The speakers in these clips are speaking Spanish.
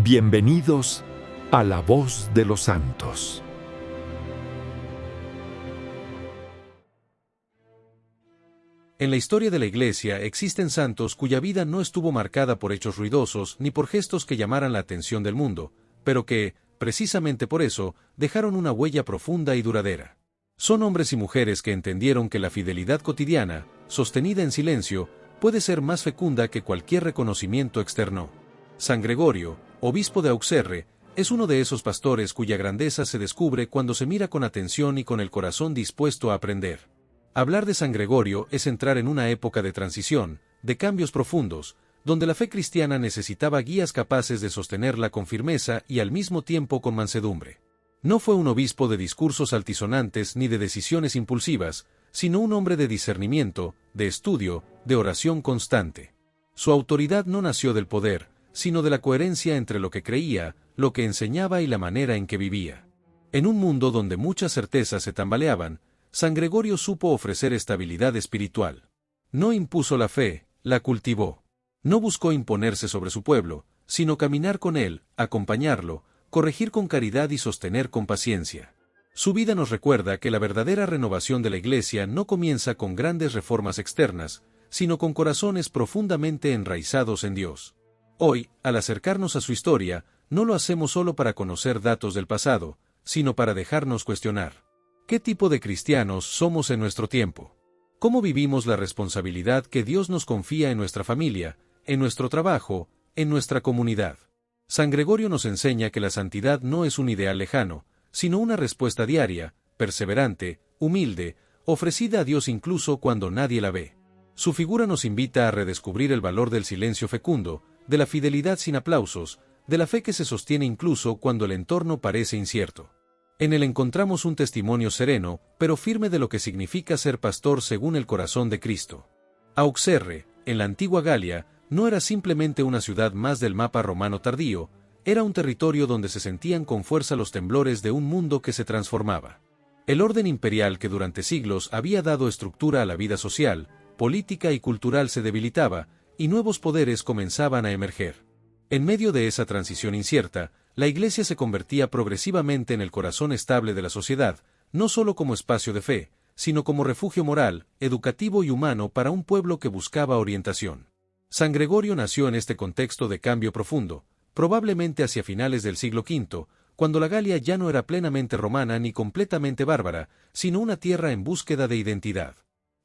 Bienvenidos a la voz de los santos. En la historia de la Iglesia existen santos cuya vida no estuvo marcada por hechos ruidosos ni por gestos que llamaran la atención del mundo, pero que, precisamente por eso, dejaron una huella profunda y duradera. Son hombres y mujeres que entendieron que la fidelidad cotidiana, sostenida en silencio, puede ser más fecunda que cualquier reconocimiento externo. San Gregorio, obispo de Auxerre, es uno de esos pastores cuya grandeza se descubre cuando se mira con atención y con el corazón dispuesto a aprender. Hablar de San Gregorio es entrar en una época de transición, de cambios profundos, donde la fe cristiana necesitaba guías capaces de sostenerla con firmeza y al mismo tiempo con mansedumbre. No fue un obispo de discursos altisonantes ni de decisiones impulsivas, sino un hombre de discernimiento, de estudio, de oración constante. Su autoridad no nació del poder, sino de la coherencia entre lo que creía, lo que enseñaba y la manera en que vivía. En un mundo donde muchas certezas se tambaleaban, San Gregorio supo ofrecer estabilidad espiritual. No impuso la fe, la cultivó. No buscó imponerse sobre su pueblo, sino caminar con él, acompañarlo, corregir con caridad y sostener con paciencia. Su vida nos recuerda que la verdadera renovación de la Iglesia no comienza con grandes reformas externas, sino con corazones profundamente enraizados en Dios. Hoy, al acercarnos a su historia, no lo hacemos solo para conocer datos del pasado, sino para dejarnos cuestionar. ¿Qué tipo de cristianos somos en nuestro tiempo? ¿Cómo vivimos la responsabilidad que Dios nos confía en nuestra familia, en nuestro trabajo, en nuestra comunidad? San Gregorio nos enseña que la santidad no es un ideal lejano, sino una respuesta diaria, perseverante, humilde, ofrecida a Dios incluso cuando nadie la ve. Su figura nos invita a redescubrir el valor del silencio fecundo, de la fidelidad sin aplausos, de la fe que se sostiene incluso cuando el entorno parece incierto. En él encontramos un testimonio sereno, pero firme de lo que significa ser pastor según el corazón de Cristo. Auxerre, en la antigua Galia, no era simplemente una ciudad más del mapa romano tardío, era un territorio donde se sentían con fuerza los temblores de un mundo que se transformaba. El orden imperial que durante siglos había dado estructura a la vida social, política y cultural se debilitaba, y nuevos poderes comenzaban a emerger. En medio de esa transición incierta, la Iglesia se convertía progresivamente en el corazón estable de la sociedad, no solo como espacio de fe, sino como refugio moral, educativo y humano para un pueblo que buscaba orientación. San Gregorio nació en este contexto de cambio profundo, probablemente hacia finales del siglo V, cuando la Galia ya no era plenamente romana ni completamente bárbara, sino una tierra en búsqueda de identidad.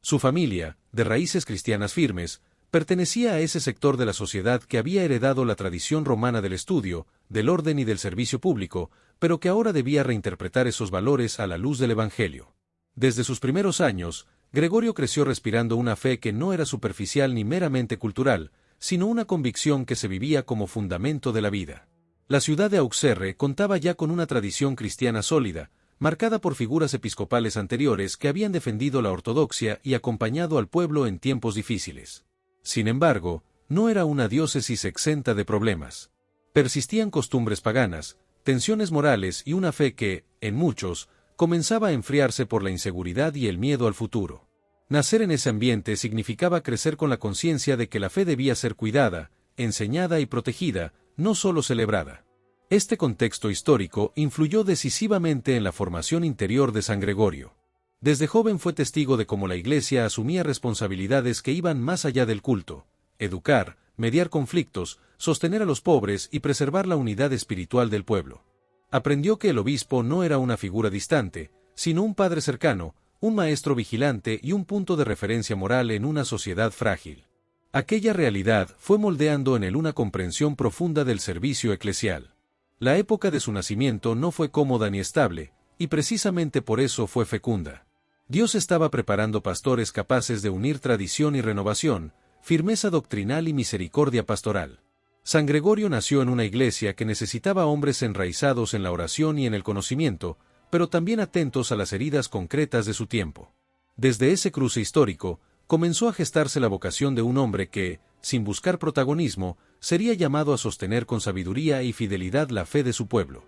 Su familia, de raíces cristianas firmes, pertenecía a ese sector de la sociedad que había heredado la tradición romana del estudio, del orden y del servicio público, pero que ahora debía reinterpretar esos valores a la luz del Evangelio. Desde sus primeros años, Gregorio creció respirando una fe que no era superficial ni meramente cultural, sino una convicción que se vivía como fundamento de la vida. La ciudad de Auxerre contaba ya con una tradición cristiana sólida, marcada por figuras episcopales anteriores que habían defendido la ortodoxia y acompañado al pueblo en tiempos difíciles. Sin embargo, no era una diócesis exenta de problemas. Persistían costumbres paganas, tensiones morales y una fe que, en muchos, comenzaba a enfriarse por la inseguridad y el miedo al futuro. Nacer en ese ambiente significaba crecer con la conciencia de que la fe debía ser cuidada, enseñada y protegida, no solo celebrada. Este contexto histórico influyó decisivamente en la formación interior de San Gregorio. Desde joven fue testigo de cómo la Iglesia asumía responsabilidades que iban más allá del culto: educar, mediar conflictos, sostener a los pobres y preservar la unidad espiritual del pueblo. Aprendió que el obispo no era una figura distante, sino un padre cercano, un maestro vigilante y un punto de referencia moral en una sociedad frágil. Aquella realidad fue moldeando en él una comprensión profunda del servicio eclesial. La época de su nacimiento no fue cómoda ni estable, y precisamente por eso fue fecunda. Dios estaba preparando pastores capaces de unir tradición y renovación, firmeza doctrinal y misericordia pastoral. San Gregorio nació en una iglesia que necesitaba hombres enraizados en la oración y en el conocimiento, pero también atentos a las heridas concretas de su tiempo. Desde ese cruce histórico, comenzó a gestarse la vocación de un hombre que, sin buscar protagonismo, sería llamado a sostener con sabiduría y fidelidad la fe de su pueblo.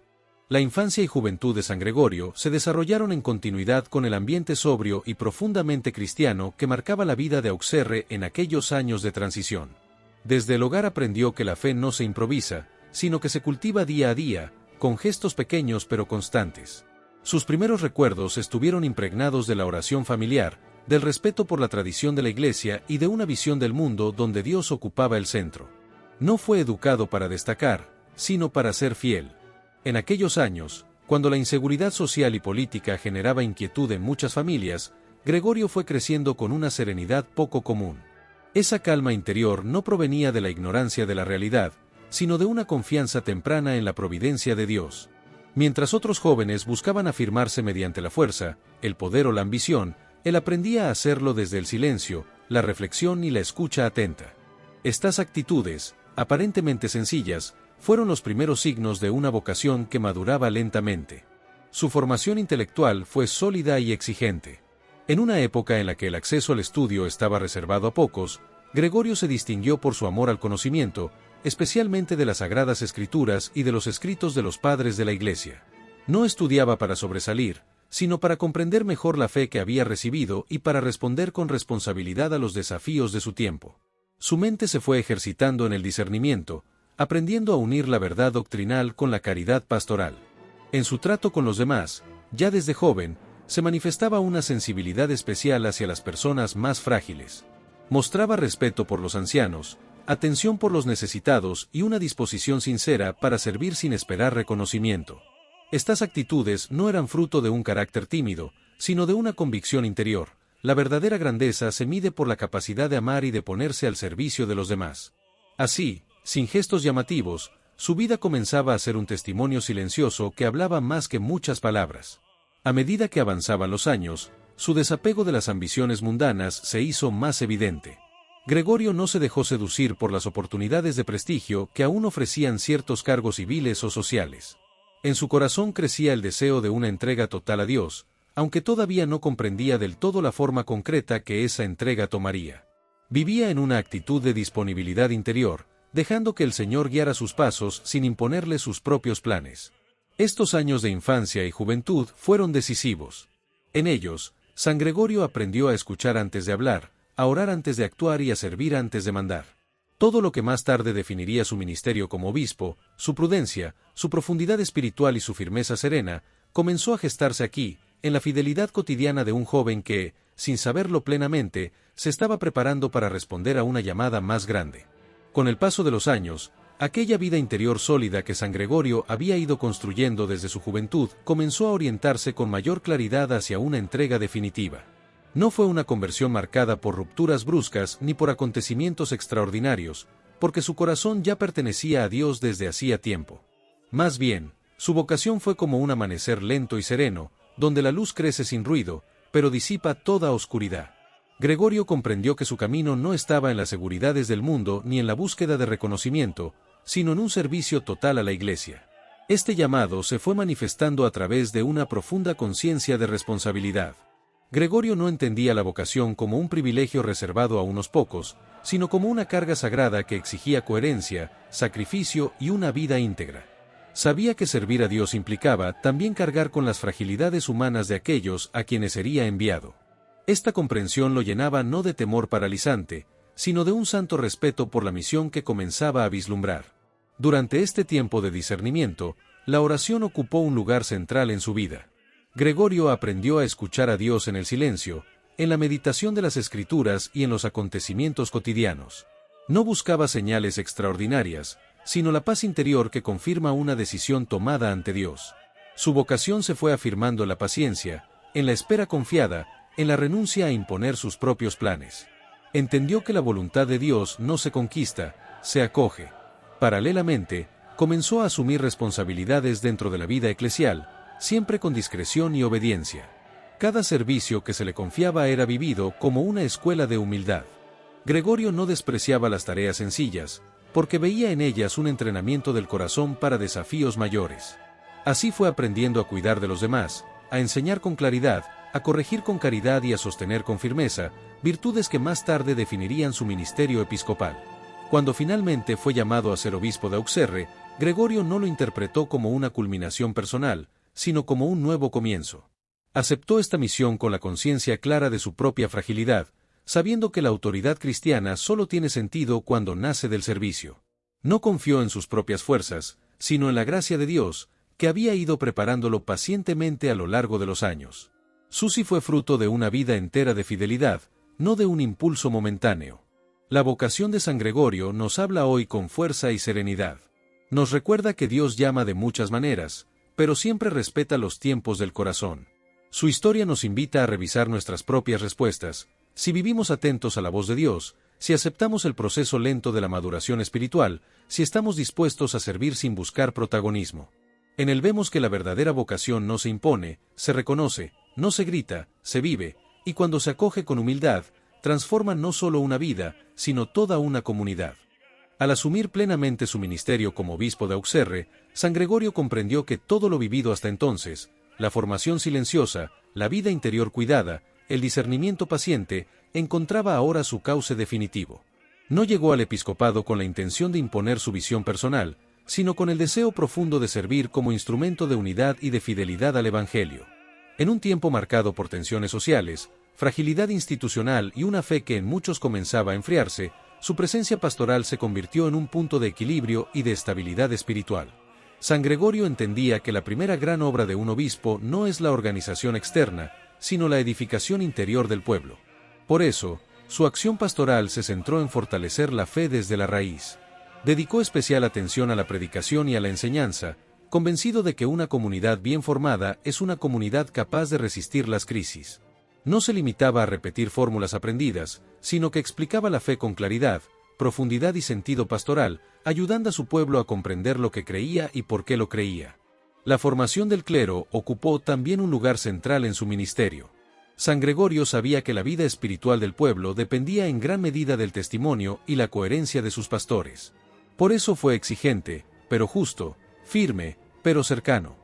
La infancia y juventud de San Gregorio se desarrollaron en continuidad con el ambiente sobrio y profundamente cristiano que marcaba la vida de Auxerre en aquellos años de transición. Desde el hogar aprendió que la fe no se improvisa, sino que se cultiva día a día, con gestos pequeños pero constantes. Sus primeros recuerdos estuvieron impregnados de la oración familiar, del respeto por la tradición de la Iglesia y de una visión del mundo donde Dios ocupaba el centro. No fue educado para destacar, sino para ser fiel. En aquellos años, cuando la inseguridad social y política generaba inquietud en muchas familias, Gregorio fue creciendo con una serenidad poco común. Esa calma interior no provenía de la ignorancia de la realidad, sino de una confianza temprana en la providencia de Dios. Mientras otros jóvenes buscaban afirmarse mediante la fuerza, el poder o la ambición, él aprendía a hacerlo desde el silencio, la reflexión y la escucha atenta. Estas actitudes, aparentemente sencillas, fueron los primeros signos de una vocación que maduraba lentamente. Su formación intelectual fue sólida y exigente. En una época en la que el acceso al estudio estaba reservado a pocos, Gregorio se distinguió por su amor al conocimiento, especialmente de las Sagradas Escrituras y de los escritos de los padres de la Iglesia. No estudiaba para sobresalir, sino para comprender mejor la fe que había recibido y para responder con responsabilidad a los desafíos de su tiempo. Su mente se fue ejercitando en el discernimiento, aprendiendo a unir la verdad doctrinal con la caridad pastoral. En su trato con los demás, ya desde joven, se manifestaba una sensibilidad especial hacia las personas más frágiles. Mostraba respeto por los ancianos, atención por los necesitados y una disposición sincera para servir sin esperar reconocimiento. Estas actitudes no eran fruto de un carácter tímido, sino de una convicción interior. La verdadera grandeza se mide por la capacidad de amar y de ponerse al servicio de los demás. Así, sin gestos llamativos, su vida comenzaba a ser un testimonio silencioso que hablaba más que muchas palabras. A medida que avanzaban los años, su desapego de las ambiciones mundanas se hizo más evidente. Gregorio no se dejó seducir por las oportunidades de prestigio que aún ofrecían ciertos cargos civiles o sociales. En su corazón crecía el deseo de una entrega total a Dios, aunque todavía no comprendía del todo la forma concreta que esa entrega tomaría. Vivía en una actitud de disponibilidad interior, dejando que el Señor guiara sus pasos sin imponerle sus propios planes. Estos años de infancia y juventud fueron decisivos. En ellos, San Gregorio aprendió a escuchar antes de hablar, a orar antes de actuar y a servir antes de mandar. Todo lo que más tarde definiría su ministerio como obispo, su prudencia, su profundidad espiritual y su firmeza serena, comenzó a gestarse aquí, en la fidelidad cotidiana de un joven que, sin saberlo plenamente, se estaba preparando para responder a una llamada más grande. Con el paso de los años, aquella vida interior sólida que San Gregorio había ido construyendo desde su juventud comenzó a orientarse con mayor claridad hacia una entrega definitiva. No fue una conversión marcada por rupturas bruscas ni por acontecimientos extraordinarios, porque su corazón ya pertenecía a Dios desde hacía tiempo. Más bien, su vocación fue como un amanecer lento y sereno, donde la luz crece sin ruido, pero disipa toda oscuridad. Gregorio comprendió que su camino no estaba en las seguridades del mundo ni en la búsqueda de reconocimiento, sino en un servicio total a la Iglesia. Este llamado se fue manifestando a través de una profunda conciencia de responsabilidad. Gregorio no entendía la vocación como un privilegio reservado a unos pocos, sino como una carga sagrada que exigía coherencia, sacrificio y una vida íntegra. Sabía que servir a Dios implicaba también cargar con las fragilidades humanas de aquellos a quienes sería enviado. Esta comprensión lo llenaba no de temor paralizante, sino de un santo respeto por la misión que comenzaba a vislumbrar. Durante este tiempo de discernimiento, la oración ocupó un lugar central en su vida. Gregorio aprendió a escuchar a Dios en el silencio, en la meditación de las Escrituras y en los acontecimientos cotidianos. No buscaba señales extraordinarias, sino la paz interior que confirma una decisión tomada ante Dios. Su vocación se fue afirmando en la paciencia, en la espera confiada, en la renuncia a imponer sus propios planes. Entendió que la voluntad de Dios no se conquista, se acoge. Paralelamente, comenzó a asumir responsabilidades dentro de la vida eclesial, siempre con discreción y obediencia. Cada servicio que se le confiaba era vivido como una escuela de humildad. Gregorio no despreciaba las tareas sencillas, porque veía en ellas un entrenamiento del corazón para desafíos mayores. Así fue aprendiendo a cuidar de los demás, a enseñar con claridad, a corregir con caridad y a sostener con firmeza, virtudes que más tarde definirían su ministerio episcopal. Cuando finalmente fue llamado a ser obispo de Auxerre, Gregorio no lo interpretó como una culminación personal, sino como un nuevo comienzo. Aceptó esta misión con la conciencia clara de su propia fragilidad, sabiendo que la autoridad cristiana solo tiene sentido cuando nace del servicio. No confió en sus propias fuerzas, sino en la gracia de Dios, que había ido preparándolo pacientemente a lo largo de los años. Susi fue fruto de una vida entera de fidelidad, no de un impulso momentáneo. La vocación de San Gregorio nos habla hoy con fuerza y serenidad. Nos recuerda que Dios llama de muchas maneras, pero siempre respeta los tiempos del corazón. Su historia nos invita a revisar nuestras propias respuestas, si vivimos atentos a la voz de Dios, si aceptamos el proceso lento de la maduración espiritual, si estamos dispuestos a servir sin buscar protagonismo. En él vemos que la verdadera vocación no se impone, se reconoce, no se grita, se vive, y cuando se acoge con humildad, transforma no solo una vida, sino toda una comunidad. Al asumir plenamente su ministerio como obispo de Auxerre, San Gregorio comprendió que todo lo vivido hasta entonces, la formación silenciosa, la vida interior cuidada, el discernimiento paciente, encontraba ahora su cauce definitivo. No llegó al episcopado con la intención de imponer su visión personal, sino con el deseo profundo de servir como instrumento de unidad y de fidelidad al Evangelio. En un tiempo marcado por tensiones sociales, fragilidad institucional y una fe que en muchos comenzaba a enfriarse, su presencia pastoral se convirtió en un punto de equilibrio y de estabilidad espiritual. San Gregorio entendía que la primera gran obra de un obispo no es la organización externa, sino la edificación interior del pueblo. Por eso, su acción pastoral se centró en fortalecer la fe desde la raíz. Dedicó especial atención a la predicación y a la enseñanza, convencido de que una comunidad bien formada es una comunidad capaz de resistir las crisis. No se limitaba a repetir fórmulas aprendidas, sino que explicaba la fe con claridad, profundidad y sentido pastoral, ayudando a su pueblo a comprender lo que creía y por qué lo creía. La formación del clero ocupó también un lugar central en su ministerio. San Gregorio sabía que la vida espiritual del pueblo dependía en gran medida del testimonio y la coherencia de sus pastores. Por eso fue exigente, pero justo, firme, pero cercano.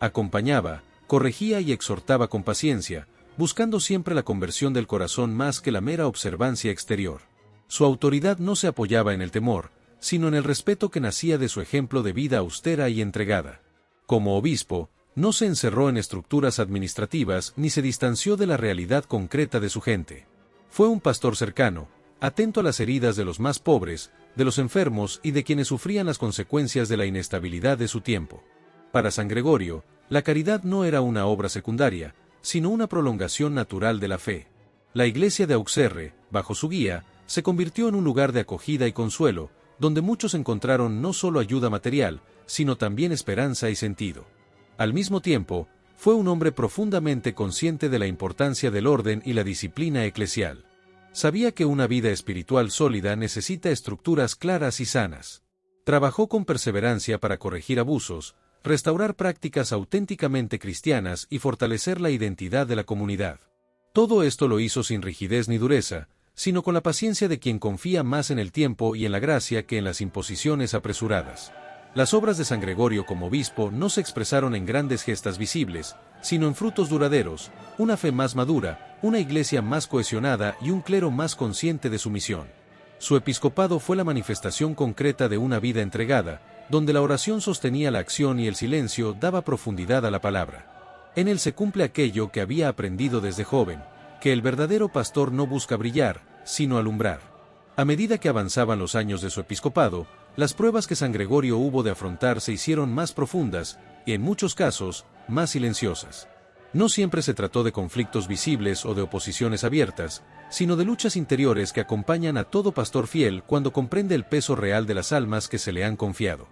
Acompañaba, corregía y exhortaba con paciencia, buscando siempre la conversión del corazón más que la mera observancia exterior. Su autoridad no se apoyaba en el temor, sino en el respeto que nacía de su ejemplo de vida austera y entregada. Como obispo, no se encerró en estructuras administrativas ni se distanció de la realidad concreta de su gente. Fue un pastor cercano, atento a las heridas de los más pobres, de los enfermos y de quienes sufrían las consecuencias de la inestabilidad de su tiempo. Para San Gregorio, la caridad no era una obra secundaria, sino una prolongación natural de la fe. La iglesia de Auxerre, bajo su guía, se convirtió en un lugar de acogida y consuelo, donde muchos encontraron no solo ayuda material, sino también esperanza y sentido. Al mismo tiempo, fue un hombre profundamente consciente de la importancia del orden y la disciplina eclesial. Sabía que una vida espiritual sólida necesita estructuras claras y sanas. Trabajó con perseverancia para corregir abusos, restaurar prácticas auténticamente cristianas y fortalecer la identidad de la comunidad. Todo esto lo hizo sin rigidez ni dureza, sino con la paciencia de quien confía más en el tiempo y en la gracia que en las imposiciones apresuradas. Las obras de San Gregorio como obispo no se expresaron en grandes gestas visibles, sino en frutos duraderos, una fe más madura, una iglesia más cohesionada y un clero más consciente de su misión. Su episcopado fue la manifestación concreta de una vida entregada, donde la oración sostenía la acción y el silencio daba profundidad a la palabra. En él se cumple aquello que había aprendido desde joven, que el verdadero pastor no busca brillar, sino alumbrar. A medida que avanzaban los años de su episcopado, las pruebas que San Gregorio hubo de afrontar se hicieron más profundas, y en muchos casos, más silenciosas. No siempre se trató de conflictos visibles o de oposiciones abiertas, sino de luchas interiores que acompañan a todo pastor fiel cuando comprende el peso real de las almas que se le han confiado.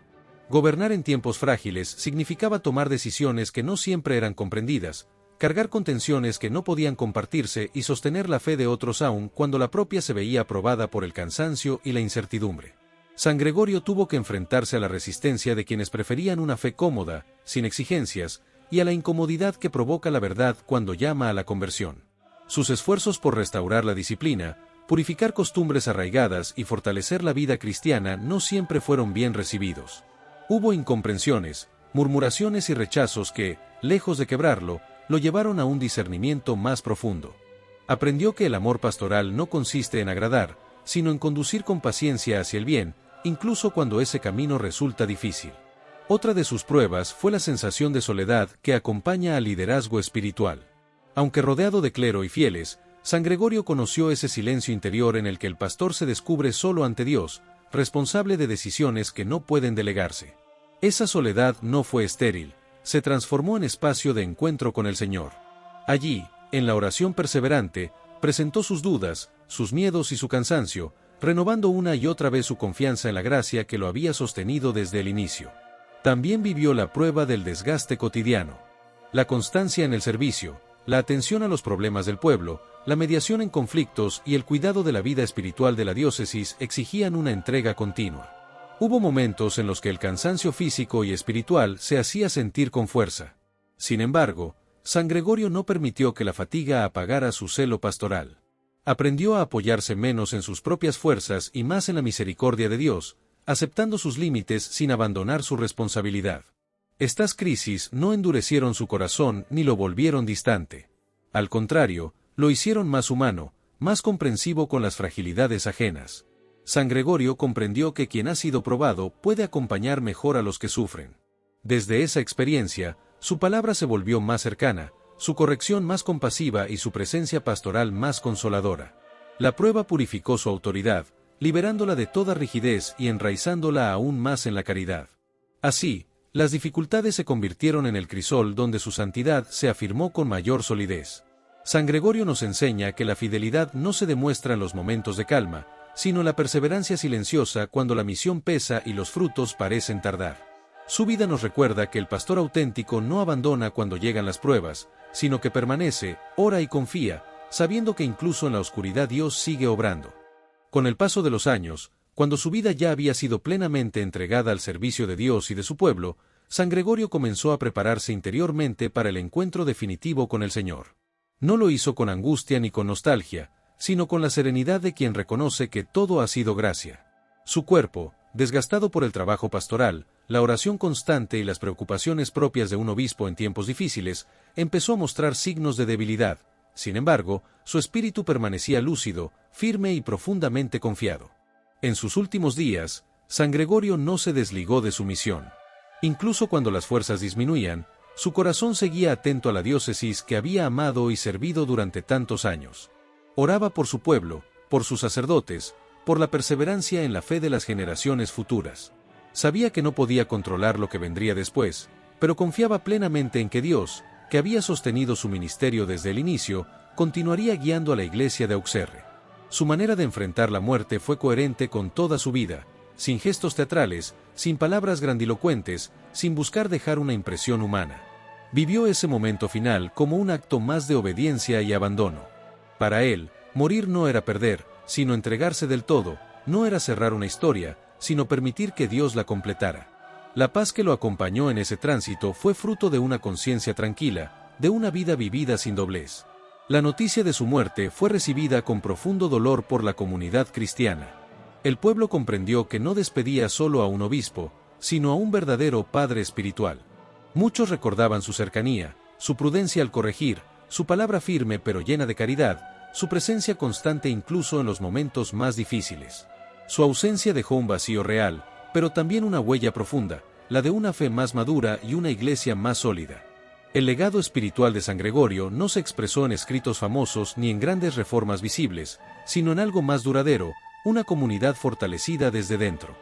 Gobernar en tiempos frágiles significaba tomar decisiones que no siempre eran comprendidas, cargar con tensiones que no podían compartirse y sostener la fe de otros aún cuando la propia se veía aprobada por el cansancio y la incertidumbre. San Gregorio tuvo que enfrentarse a la resistencia de quienes preferían una fe cómoda, sin exigencias, y a la incomodidad que provoca la verdad cuando llama a la conversión. Sus esfuerzos por restaurar la disciplina, purificar costumbres arraigadas y fortalecer la vida cristiana no siempre fueron bien recibidos. Hubo incomprensiones, murmuraciones y rechazos que, lejos de quebrarlo, lo llevaron a un discernimiento más profundo. Aprendió que el amor pastoral no consiste en agradar, sino en conducir con paciencia hacia el bien, incluso cuando ese camino resulta difícil. Otra de sus pruebas fue la sensación de soledad que acompaña al liderazgo espiritual. Aunque rodeado de clero y fieles, San Gregorio conoció ese silencio interior en el que el pastor se descubre solo ante Dios, responsable de decisiones que no pueden delegarse. Esa soledad no fue estéril, se transformó en espacio de encuentro con el Señor. Allí, en la oración perseverante, presentó sus dudas, sus miedos y su cansancio, renovando una y otra vez su confianza en la gracia que lo había sostenido desde el inicio. También vivió la prueba del desgaste cotidiano. La constancia en el servicio, la atención a los problemas del pueblo, la mediación en conflictos y el cuidado de la vida espiritual de la diócesis exigían una entrega continua. Hubo momentos en los que el cansancio físico y espiritual se hacía sentir con fuerza. Sin embargo, San Gregorio no permitió que la fatiga apagara su celo pastoral. Aprendió a apoyarse menos en sus propias fuerzas y más en la misericordia de Dios, aceptando sus límites sin abandonar su responsabilidad. Estas crisis no endurecieron su corazón ni lo volvieron distante. Al contrario, lo hicieron más humano, más comprensivo con las fragilidades ajenas. San Gregorio comprendió que quien ha sido probado puede acompañar mejor a los que sufren. Desde esa experiencia, su palabra se volvió más cercana, su corrección más compasiva y su presencia pastoral más consoladora. La prueba purificó su autoridad, liberándola de toda rigidez y enraizándola aún más en la caridad. Así, las dificultades se convirtieron en el crisol donde su santidad se afirmó con mayor solidez. San Gregorio nos enseña que la fidelidad no se demuestra en los momentos de calma, sino en la perseverancia silenciosa cuando la misión pesa y los frutos parecen tardar. Su vida nos recuerda que el pastor auténtico no abandona cuando llegan las pruebas, sino que permanece, ora y confía, sabiendo que incluso en la oscuridad Dios sigue obrando. Con el paso de los años, cuando su vida ya había sido plenamente entregada al servicio de Dios y de su pueblo, San Gregorio comenzó a prepararse interiormente para el encuentro definitivo con el Señor. No lo hizo con angustia ni con nostalgia, sino con la serenidad de quien reconoce que todo ha sido gracia. Su cuerpo, desgastado por el trabajo pastoral, la oración constante y las preocupaciones propias de un obispo en tiempos difíciles, empezó a mostrar signos de debilidad. Sin embargo, su espíritu permanecía lúcido, firme y profundamente confiado. En sus últimos días, San Gregorio no se desligó de su misión. Incluso cuando las fuerzas disminuían, su corazón seguía atento a la diócesis que había amado y servido durante tantos años. Oraba por su pueblo, por sus sacerdotes, por la perseverancia en la fe de las generaciones futuras. Sabía que no podía controlar lo que vendría después, pero confiaba plenamente en que Dios, que había sostenido su ministerio desde el inicio, continuaría guiando a la iglesia de Auxerre. Su manera de enfrentar la muerte fue coherente con toda su vida, sin gestos teatrales, sin palabras grandilocuentes, sin buscar dejar una impresión humana. Vivió ese momento final como un acto más de obediencia y abandono. Para él, morir no era perder, sino entregarse del todo, no era cerrar una historia, sino permitir que Dios la completara. La paz que lo acompañó en ese tránsito fue fruto de una conciencia tranquila, de una vida vivida sin doblez. La noticia de su muerte fue recibida con profundo dolor por la comunidad cristiana. El pueblo comprendió que no despedía solo a un obispo, sino a un verdadero padre espiritual. Muchos recordaban su cercanía, su prudencia al corregir, su palabra firme pero llena de caridad, su presencia constante incluso en los momentos más difíciles. Su ausencia dejó un vacío real, pero también una huella profunda, la de una fe más madura y una iglesia más sólida. El legado espiritual de San Gregorio no se expresó en escritos famosos ni en grandes reformas visibles, sino en algo más duradero, una comunidad fortalecida desde dentro.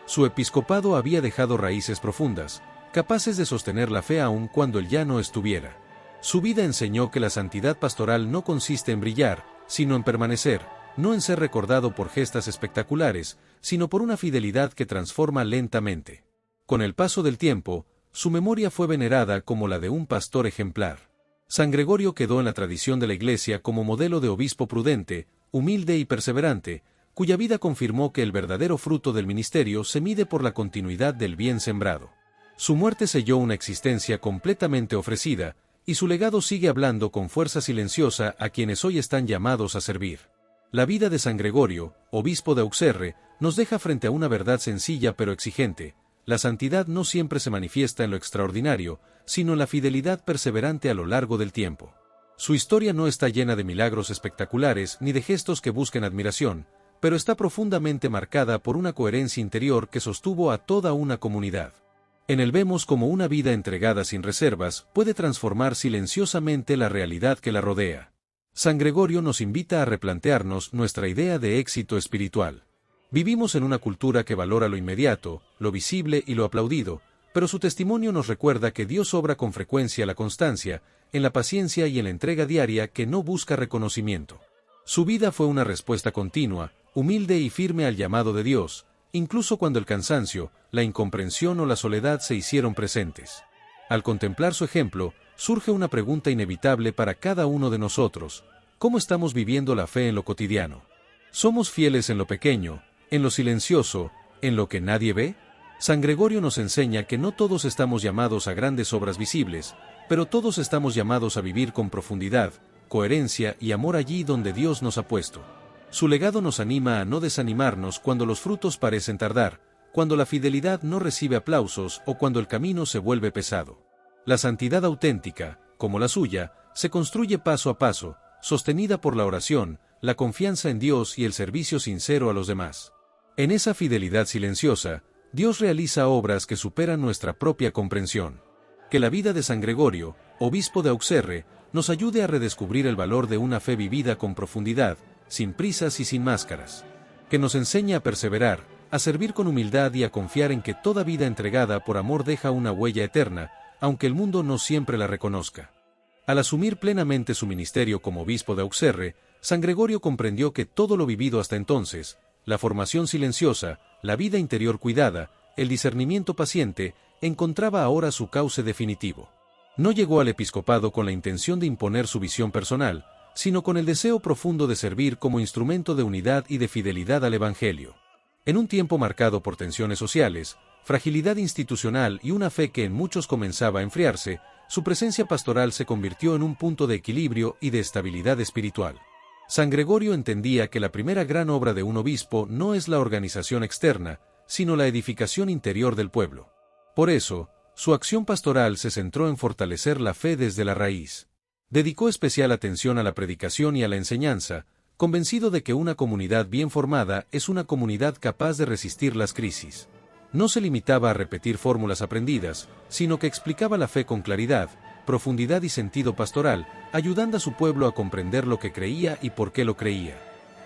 Su episcopado había dejado raíces profundas, capaces de sostener la fe aun cuando él ya no estuviera. Su vida enseñó que la santidad pastoral no consiste en brillar, sino en permanecer, no en ser recordado por gestas espectaculares, sino por una fidelidad que transforma lentamente. Con el paso del tiempo, su memoria fue venerada como la de un pastor ejemplar. San Gregorio quedó en la tradición de la Iglesia como modelo de obispo prudente, humilde y perseverante, cuya vida confirmó que el verdadero fruto del ministerio se mide por la continuidad del bien sembrado. Su muerte selló una existencia completamente ofrecida, y su legado sigue hablando con fuerza silenciosa a quienes hoy están llamados a servir. La vida de San Gregorio, obispo de Auxerre, nos deja frente a una verdad sencilla pero exigente: la santidad no siempre se manifiesta en lo extraordinario, sino en la fidelidad perseverante a lo largo del tiempo. Su historia no está llena de milagros espectaculares ni de gestos que busquen admiración, pero está profundamente marcada por una coherencia interior que sostuvo a toda una comunidad. En él vemos cómo una vida entregada sin reservas puede transformar silenciosamente la realidad que la rodea. San Gregorio nos invita a replantearnos nuestra idea de éxito espiritual. Vivimos en una cultura que valora lo inmediato, lo visible y lo aplaudido, pero su testimonio nos recuerda que Dios obra con frecuencia la constancia, en la paciencia y en la entrega diaria que no busca reconocimiento. Su vida fue una respuesta continua, humilde y firme al llamado de Dios, incluso cuando el cansancio, la incomprensión o la soledad se hicieron presentes. Al contemplar su ejemplo, surge una pregunta inevitable para cada uno de nosotros: ¿cómo estamos viviendo la fe en lo cotidiano? ¿Somos fieles en lo pequeño, en lo silencioso, en lo que nadie ve? San Gregorio nos enseña que no todos estamos llamados a grandes obras visibles, pero todos estamos llamados a vivir con profundidad, coherencia y amor allí donde Dios nos ha puesto. Su legado nos anima a no desanimarnos cuando los frutos parecen tardar, cuando la fidelidad no recibe aplausos o cuando el camino se vuelve pesado. La santidad auténtica, como la suya, se construye paso a paso, sostenida por la oración, la confianza en Dios y el servicio sincero a los demás. En esa fidelidad silenciosa, Dios realiza obras que superan nuestra propia comprensión. Que la vida de San Gregorio, obispo de Auxerre, nos ayude a redescubrir el valor de una fe vivida con profundidad, sin prisas y sin máscaras. Que nos enseñe a perseverar, a servir con humildad y a confiar en que toda vida entregada por amor deja una huella eterna, aunque el mundo no siempre la reconozca. Al asumir plenamente su ministerio como obispo de Auxerre, San Gregorio comprendió que todo lo vivido hasta entonces, la formación silenciosa, la vida interior cuidada, el discernimiento paciente, encontraba ahora su cauce definitivo. No llegó al episcopado con la intención de imponer su visión personal, sino con el deseo profundo de servir como instrumento de unidad y de fidelidad al Evangelio. En un tiempo marcado por tensiones sociales, fragilidad institucional y una fe que en muchos comenzaba a enfriarse, su presencia pastoral se convirtió en un punto de equilibrio y de estabilidad espiritual. San Gregorio entendía que la primera gran obra de un obispo no es la organización externa, sino la edificación interior del pueblo. Por eso, su acción pastoral se centró en fortalecer la fe desde la raíz. Dedicó especial atención a la predicación y a la enseñanza, convencido de que una comunidad bien formada es una comunidad capaz de resistir las crisis. No se limitaba a repetir fórmulas aprendidas, sino que explicaba la fe con claridad, profundidad y sentido pastoral, ayudando a su pueblo a comprender lo que creía y por qué lo creía.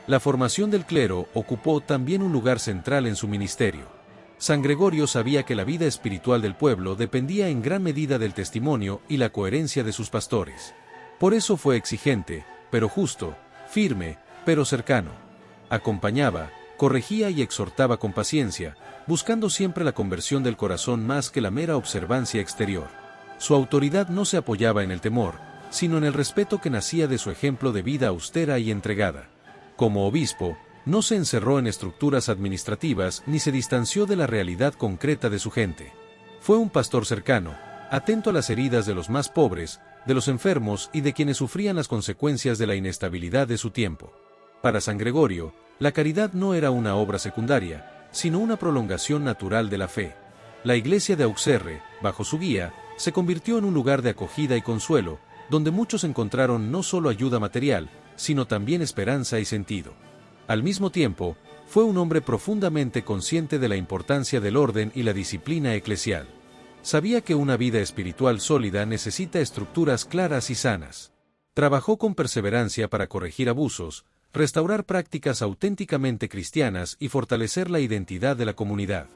La formación del clero ocupó también un lugar central en su ministerio. San Gregorio sabía que la vida espiritual del pueblo dependía en gran medida del testimonio y la coherencia de sus pastores. Por eso fue exigente, pero justo, firme, pero cercano. Acompañaba, corregía y exhortaba con paciencia, buscando siempre la conversión del corazón más que la mera observancia exterior. Su autoridad no se apoyaba en el temor, sino en el respeto que nacía de su ejemplo de vida austera y entregada. Como obispo, no se encerró en estructuras administrativas ni se distanció de la realidad concreta de su gente. Fue un pastor cercano, atento a las heridas de los más pobres, de los enfermos y de quienes sufrían las consecuencias de la inestabilidad de su tiempo. Para San Gregorio, la caridad no era una obra secundaria, sino una prolongación natural de la fe. La iglesia de Auxerre, bajo su guía, se convirtió en un lugar de acogida y consuelo, donde muchos encontraron no solo ayuda material, sino también esperanza y sentido. Al mismo tiempo, fue un hombre profundamente consciente de la importancia del orden y la disciplina eclesial. Sabía que una vida espiritual sólida necesita estructuras claras y sanas. Trabajó con perseverancia para corregir abusos, restaurar prácticas auténticamente cristianas y fortalecer la identidad de la comunidad.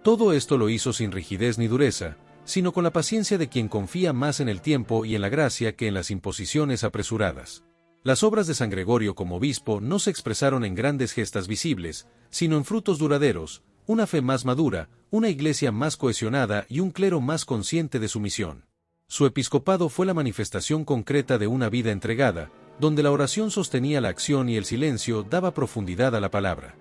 Todo esto lo hizo sin rigidez ni dureza, sino con la paciencia de quien confía más en el tiempo y en la gracia que en las imposiciones apresuradas. Las obras de San Gregorio como obispo no se expresaron en grandes gestas visibles, sino en frutos duraderos, una fe más madura, una iglesia más cohesionada y un clero más consciente de su misión. Su episcopado fue la manifestación concreta de una vida entregada, donde la oración sostenía la acción y el silencio daba profundidad a la palabra.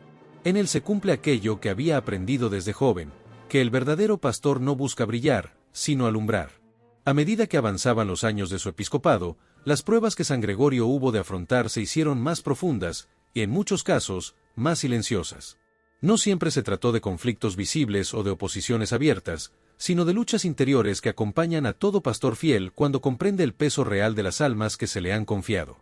En él se cumple aquello que había aprendido desde joven, que el verdadero pastor no busca brillar, sino alumbrar. A medida que avanzaban los años de su episcopado, las pruebas que San Gregorio hubo de afrontar se hicieron más profundas, y en muchos casos, más silenciosas. No siempre se trató de conflictos visibles o de oposiciones abiertas, sino de luchas interiores que acompañan a todo pastor fiel cuando comprende el peso real de las almas que se le han confiado.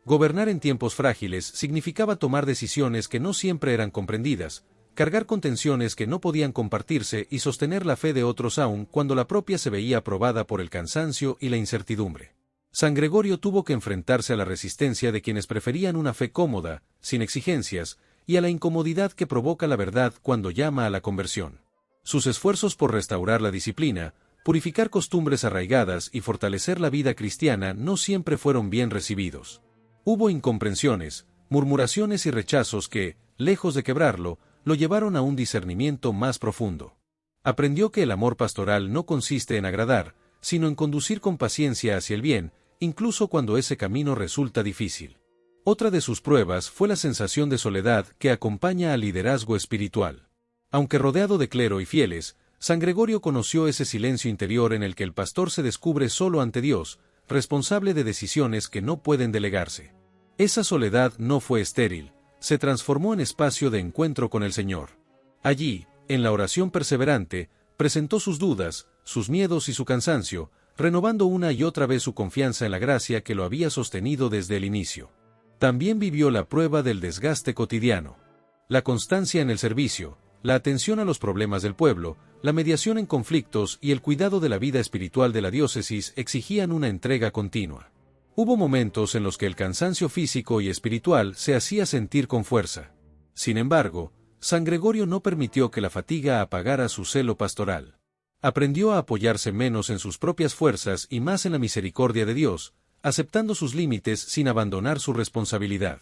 Gobernar en tiempos frágiles significaba tomar decisiones que no siempre eran comprendidas, cargar con tensiones que no podían compartirse y sostener la fe de otros aún cuando la propia se veía aprobada por el cansancio y la incertidumbre. San Gregorio tuvo que enfrentarse a la resistencia de quienes preferían una fe cómoda, sin exigencias, y a la incomodidad que provoca la verdad cuando llama a la conversión. Sus esfuerzos por restaurar la disciplina, purificar costumbres arraigadas y fortalecer la vida cristiana no siempre fueron bien recibidos. Hubo incomprensiones, murmuraciones y rechazos que, lejos de quebrarlo, lo llevaron a un discernimiento más profundo. Aprendió que el amor pastoral no consiste en agradar, sino en conducir con paciencia hacia el bien, incluso cuando ese camino resulta difícil. Otra de sus pruebas fue la sensación de soledad que acompaña al liderazgo espiritual. Aunque rodeado de clero y fieles, San Gregorio conoció ese silencio interior en el que el pastor se descubre solo ante Dios, responsable de decisiones que no pueden delegarse. Esa soledad no fue estéril, se transformó en espacio de encuentro con el Señor. Allí, en la oración perseverante, presentó sus dudas, sus miedos y su cansancio, renovando una y otra vez su confianza en la gracia que lo había sostenido desde el inicio. También vivió la prueba del desgaste cotidiano. La constancia en el servicio, la atención a los problemas del pueblo, la mediación en conflictos y el cuidado de la vida espiritual de la diócesis exigían una entrega continua. Hubo momentos en los que el cansancio físico y espiritual se hacía sentir con fuerza. Sin embargo, San Gregorio no permitió que la fatiga apagara su celo pastoral. Aprendió a apoyarse menos en sus propias fuerzas y más en la misericordia de Dios, aceptando sus límites sin abandonar su responsabilidad.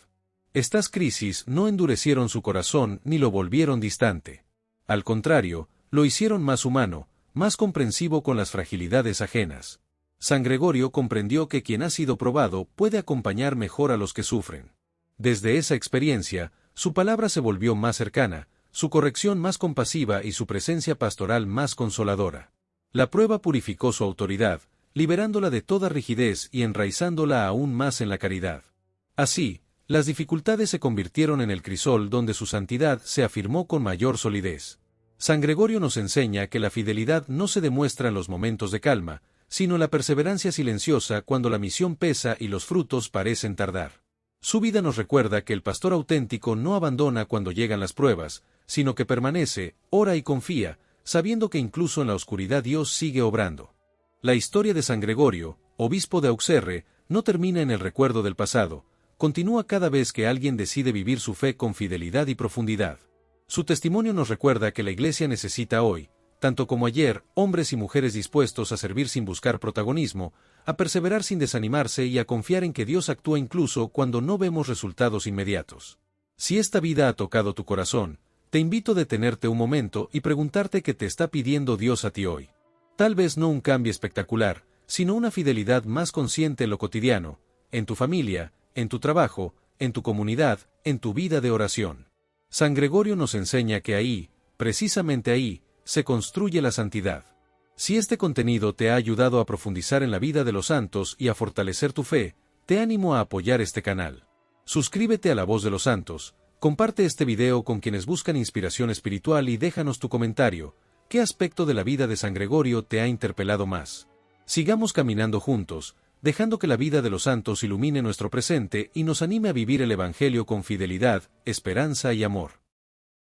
Estas crisis no endurecieron su corazón ni lo volvieron distante. Al contrario, lo hicieron más humano, más comprensivo con las fragilidades ajenas. San Gregorio comprendió que quien ha sido probado puede acompañar mejor a los que sufren. Desde esa experiencia, su palabra se volvió más cercana, su corrección más compasiva y su presencia pastoral más consoladora. La prueba purificó su autoridad, liberándola de toda rigidez y enraizándola aún más en la caridad. Así, las dificultades se convirtieron en el crisol donde su santidad se afirmó con mayor solidez. San Gregorio nos enseña que la fidelidad no se demuestra en los momentos de calma, sino en la perseverancia silenciosa cuando la misión pesa y los frutos parecen tardar. Su vida nos recuerda que el pastor auténtico no abandona cuando llegan las pruebas, sino que permanece, ora y confía, sabiendo que incluso en la oscuridad Dios sigue obrando. La historia de San Gregorio, obispo de Auxerre, no termina en el recuerdo del pasado, continúa cada vez que alguien decide vivir su fe con fidelidad y profundidad. Su testimonio nos recuerda que la Iglesia necesita hoy, tanto como ayer, hombres y mujeres dispuestos a servir sin buscar protagonismo, a perseverar sin desanimarse y a confiar en que Dios actúa incluso cuando no vemos resultados inmediatos. Si esta vida ha tocado tu corazón, te invito a detenerte un momento y preguntarte qué te está pidiendo Dios a ti hoy. Tal vez no un cambio espectacular, sino una fidelidad más consciente en lo cotidiano, en tu familia, en tu trabajo, en tu comunidad, en tu vida de oración. San Gregorio nos enseña que ahí, precisamente ahí, se construye la santidad. Si este contenido te ha ayudado a profundizar en la vida de los santos y a fortalecer tu fe, te animo a apoyar este canal. Suscríbete a La Voz de los Santos, comparte este video con quienes buscan inspiración espiritual y déjanos tu comentario. ¿Qué aspecto de la vida de San Gregorio te ha interpelado más? Sigamos caminando juntos, dejando que la vida de los santos ilumine nuestro presente y nos anime a vivir el Evangelio con fidelidad, esperanza y amor.